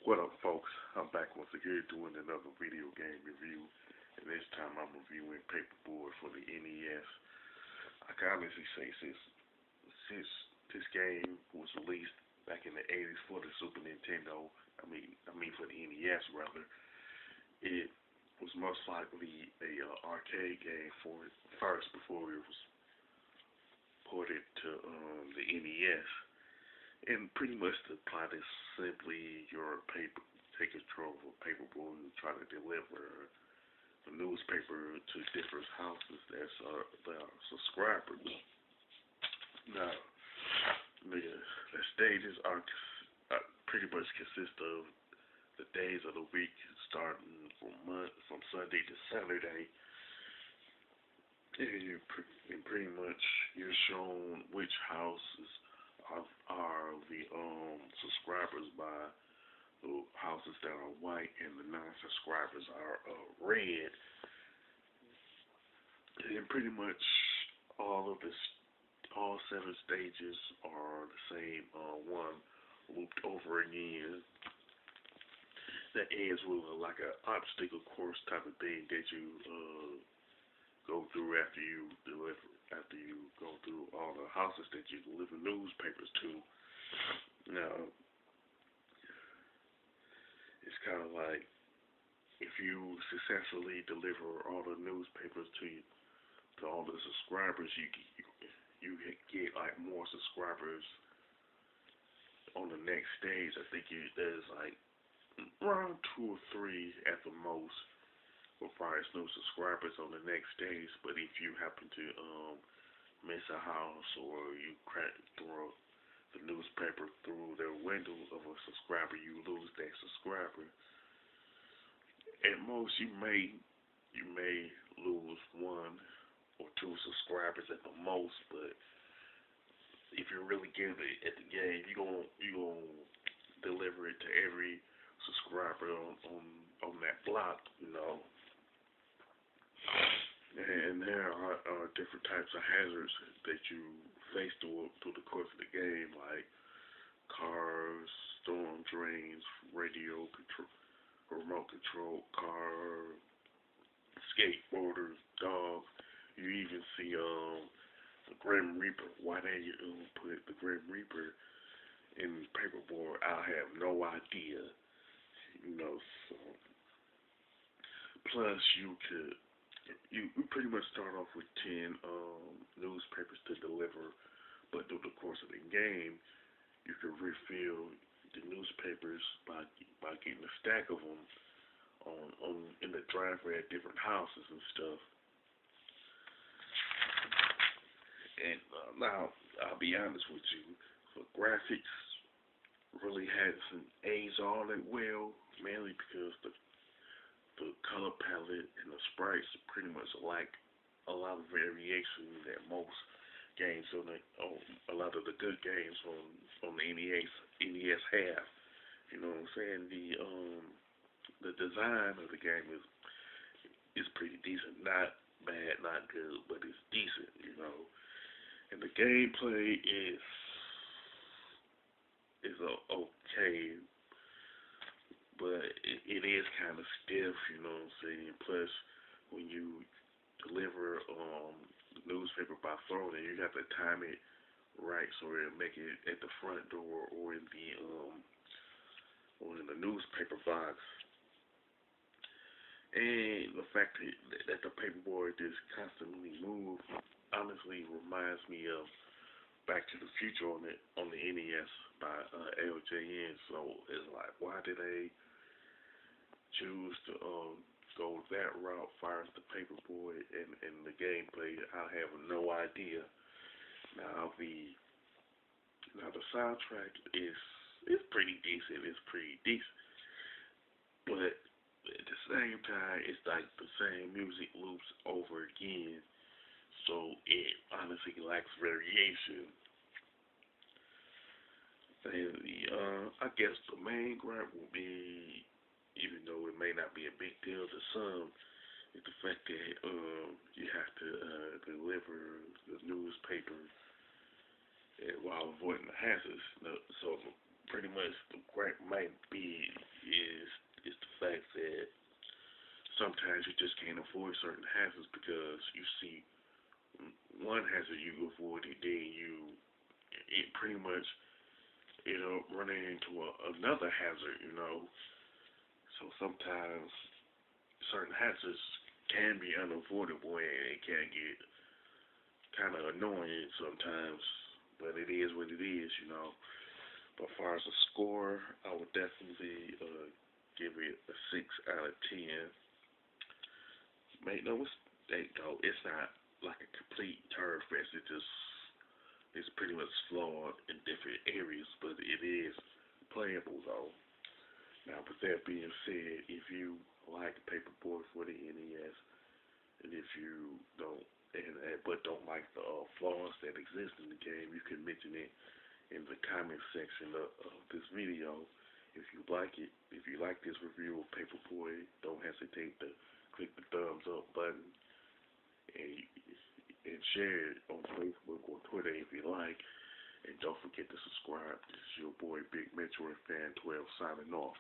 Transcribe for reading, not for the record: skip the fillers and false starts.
What up, folks? I'm back once again doing another video game review, and this time I'm reviewing Paperboy for the NES. I can honestly say since this game was released back in the '80s for the Super Nintendo, I mean for the NES rather, it was most likely a arcade game for it first before it was ported to the NES. And pretty much the plot is simply take control of a paperboy who try to deliver the newspaper to different houses that are subscribers. Now, the stages are pretty much consist of the days of the week starting from Sunday to Saturday, and pretty much you're shown which houses are the subscribers by the houses that are white and the non-subscribers are red. And pretty much all seven stages are the same one looped over again. That ends with like an obstacle course type of thing that you go through after you go through all the houses that you deliver newspapers to. Now, it's kind of like if you successfully deliver all the newspapers to all the subscribers, you get like more subscribers on the next stage. I think there's like around 2 or 3 at the most requires new subscribers on the next stage. But if you happen to miss a house or you throw the newspaper through the window of a subscriber, you lose that subscriber. At most, you may lose 1 or 2 subscribers at the most. But if you're really good at the game, you gonna deliver it to every subscriber on that block, you know. And there are different types of hazards that you face through the course of the game, like cars, storm drains, radio control, remote control car, skateboarders, dogs. You even see the Grim Reaper. Why they put the Grim Reaper in Paperboy, I have no idea. You know, so plus you pretty much start off with 10 newspapers to deliver, but through the course of the game, you can refill the newspapers by getting a stack of them in the driveway at different houses and stuff. And now I'll be honest with you, the graphics really hasn't aged all that well, mainly because the color palette and the sprites pretty much lack a lot of variation that most games a lot of the good games on the NES have. You know what I'm saying? The design of the game is pretty decent, not bad, not good, but it's decent, you know. And the gameplay is okay, but it is kind of stiff, you know what I'm saying? Plus, when you deliver the newspaper by phone, and you have to time it right so it'll make it at the front door or in the newspaper box. And the fact that the paperboy just constantly moves honestly reminds me of Back to the Future on the NES by LJN. So it's like, why did they choose to go that route far as the Paperboy and the gameplay? I have no idea. Now the soundtrack is pretty decent. It's pretty decent, but at the same time, it's like the same music loops over again. So it honestly lacks variation. And I guess the main gripe will be, even though it may not be a big deal to some, is the fact that you have to deliver the newspaper while avoiding the hazards. So pretty much the gripe might be is the fact that sometimes you just can't avoid certain hazards because you see one hazard you avoid it, then it pretty much running into another hazard, So sometimes certain hazards can be unavoidable and it can get kind of annoying sometimes, but it is what it is. But as far as a score, I would definitely give it a 6 out of 10. Make no mistake though, it's not like a complete turd fest. It's pretty much flawed in different areas, but it is playable though. Now, with that being said, if you like Paperboy for the NES, and if you don't, but don't like the flaws that exist in the game, you can mention it in the comment section of this video. If you like it, if you like this review of Paperboy, don't hesitate to click the thumbs up button and share it on Facebook or Twitter if you like. And don't forget to subscribe. This is your boy Big Metroid Fan 12 signing off.